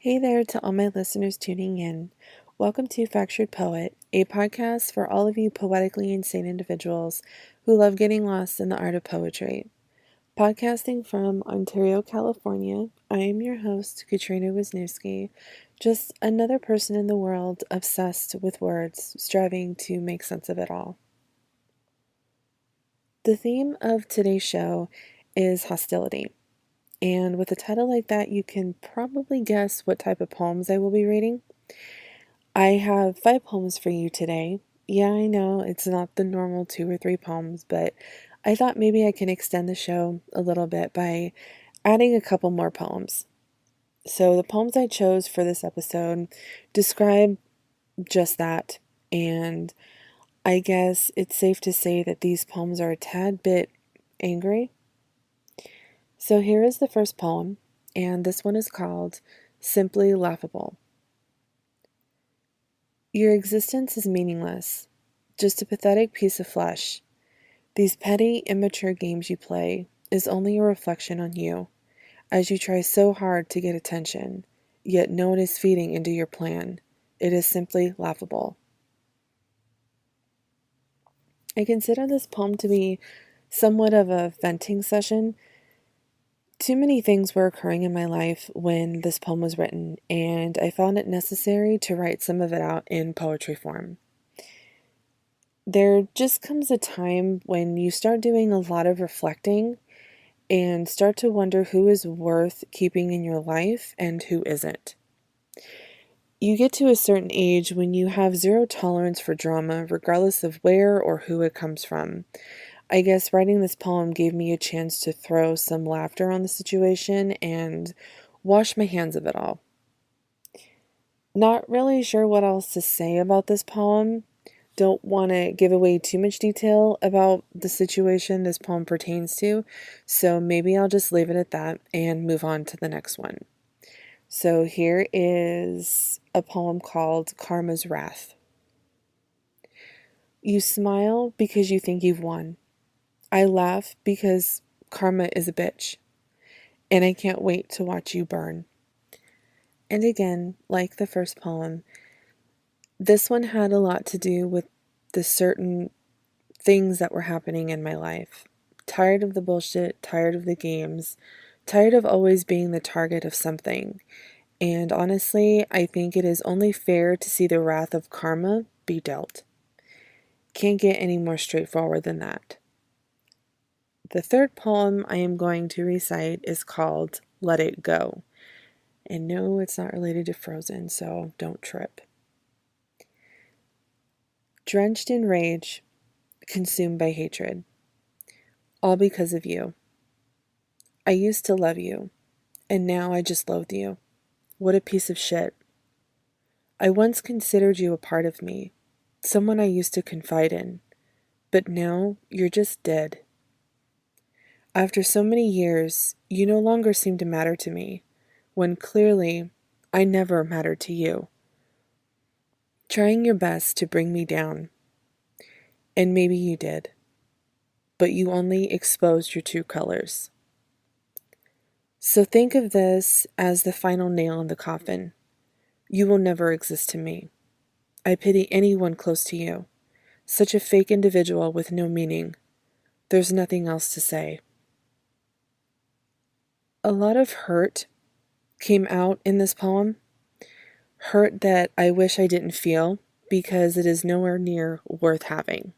Hey there to all my listeners tuning in. Welcome to Fractured Poet, a podcast for all of you poetically insane individuals who love getting lost in the art of poetry. Podcasting from Ontario, California, I am your host, Katrina Wisniewski, just another person in the world obsessed with words, striving to make sense of it all. The theme of today's show is hostility. And with a title like that, you can probably guess what type of poems I will be reading. I have 5 poems for you today. Yeah, I know it's not the normal 2 or 3 poems, but I thought maybe I can extend the show a little bit by adding a couple more poems. So the poems I chose for this episode describe just that, and I guess it's safe to say that these poems are a tad bit angry. So here is the first poem, and this one is called Simply Laughable. Your existence is meaningless, just a pathetic piece of flesh. These petty, immature games you play is only a reflection on you, as you try so hard to get attention, yet no one is feeding into your plan. It is simply laughable. I consider this poem to be somewhat of a venting session. Too many things were occurring in my life when this poem was written, and I found it necessary to write some of it out in poetry form. There just comes a time when you start doing a lot of reflecting and start to wonder who is worth keeping in your life and who isn't. You get to a certain age when you have zero tolerance for drama, regardless of where or who it comes from. I guess writing this poem gave me a chance to throw some laughter on the situation and wash my hands of it all. Not really sure what else to say about this poem. Don't want to give away too much detail about the situation this poem pertains to, so maybe I'll just leave it at that and move on to the next one. So here is a poem called Karma's Wrath. You smile because you think you've won. I laugh because karma is a bitch, and I can't wait to watch you burn. And again, like the first poem, this one had a lot to do with the certain things that were happening in my life. Tired of the bullshit, tired of the games, tired of always being the target of something. And honestly, I think it is only fair to see the wrath of karma be dealt. Can't get any more straightforward than that. The third poem I am going to recite is called Let It Go. And no, it's not related to Frozen, so don't trip. Drenched in rage, consumed by hatred. All because of you. I used to love you, and now I just loathe you. What a piece of shit. I once considered you a part of me, someone I used to confide in, but now you're just dead. After so many years, you no longer seem to matter to me, when clearly I never mattered to you. Trying your best to bring me down, and maybe you did, but you only exposed your true colors. So think of this as the final nail in the coffin. You will never exist to me. I pity anyone close to you. Such a fake individual with no meaning. There's nothing else to say. A lot of hurt came out in this poem. Hurt that I wish I didn't feel because it is nowhere near worth having.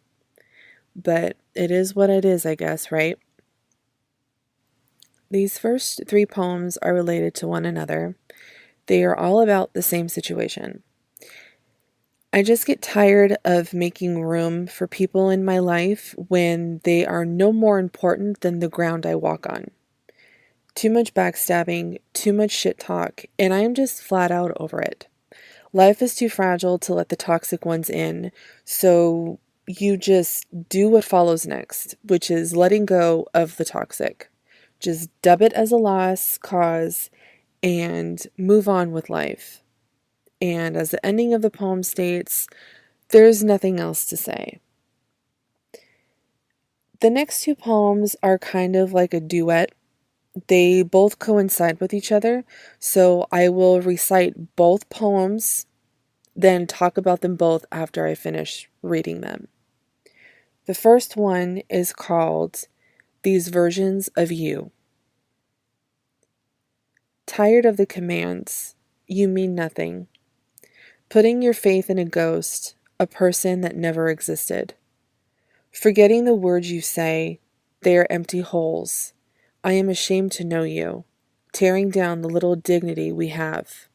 But it is what it is, I guess, right? These first 3 poems are related to one another. They are all about the same situation. I just get tired of making room for people in my life when they are no more important than the ground I walk on. Too much backstabbing, too much shit talk, and I am just flat out over it. Life is too fragile to let the toxic ones in, so you just do what follows next, which is letting go of the toxic. Just dub it as a loss cause and move on with life. And as the ending of the poem states, there's nothing else to say. The next 2 poems are kind of like a duet They both coincide with each other, so I will recite both poems, then talk about them both after I finish reading them. The first one is called These Versions of You. Tired of the commands, you mean nothing. Putting your faith in a ghost, a person that never existed. Forgetting the words you say, they are empty holes. I am ashamed to know you, tearing down the little dignity we have.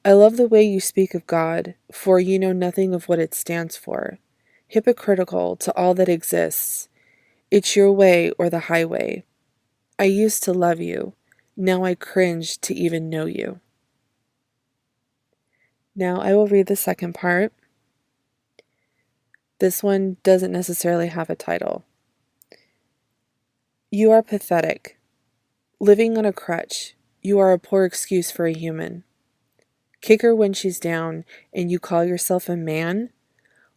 I love the way you speak of God, for you know nothing of what it stands for. Hypocritical to all that exists. It's your way or the highway. I used to love you. Now I cringe to even know you. Now I will read the second part. This one doesn't necessarily have a title. You are pathetic. Living on a crutch, you are a poor excuse for a human. Kick her when she's down, and you call yourself a man?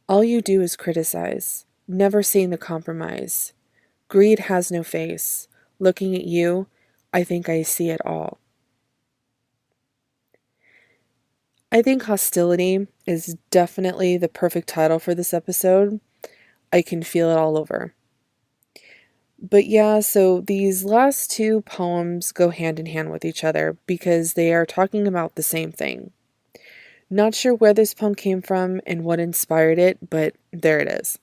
All you do is criticize, never seeing the compromise. Greed has no face. Looking at you, I think I see it all. I think Hostility is definitely the perfect title for this episode. I can feel it all over. But yeah, so these last two poems go hand in hand with each other because they are talking about the same thing. Not sure where this poem came from and what inspired it, but there it is.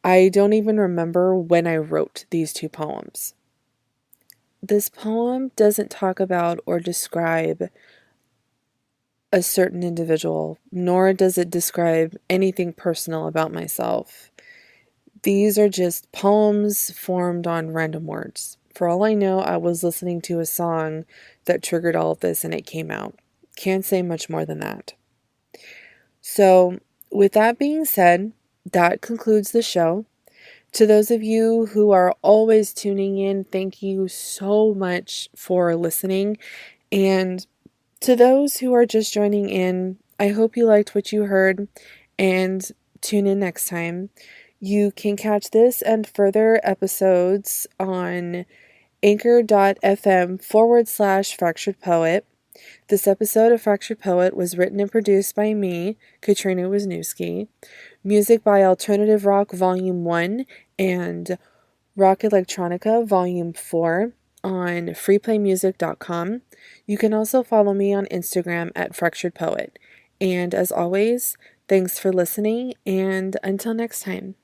I don't even remember when I wrote these two poems. This poem doesn't talk about or describe a certain individual, nor does it describe anything personal about myself. These are just poems formed on random words. For all I know, I was listening to a song that triggered all of this and it came out. Can't say much more than that. So, with that being said, that concludes the show. To those of you who are always tuning in, thank you so much for listening. And to those who are just joining in, I hope you liked what you heard and tune in next time. You can catch this and further episodes on anchor.fm/fractured poet. This episode of Fractured Poet was written and produced by me, Katrina Wisniewski. Music by Alternative Rock Volume 1 and Rock Electronica Volume 4 on freeplaymusic.com. You can also follow me on Instagram at Fractured Poet. And as always, thanks for listening, and until next time.